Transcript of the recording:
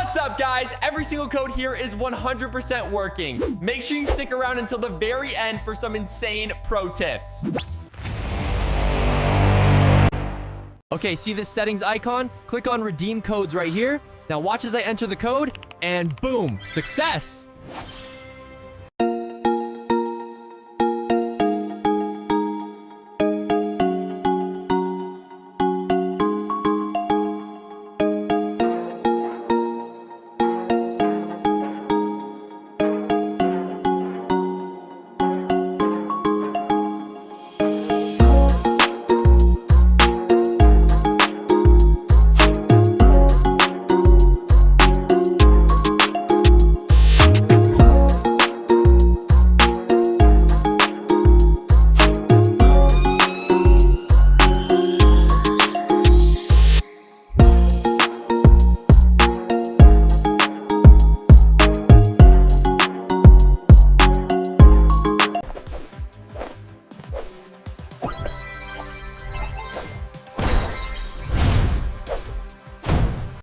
What's up, guys? Every single code here is 100% working. Make sure you stick around until the very end for some insane pro tips. Okay, see this settings icon? Click on redeem codes right here. Now watch as I enter the code, and boom, success.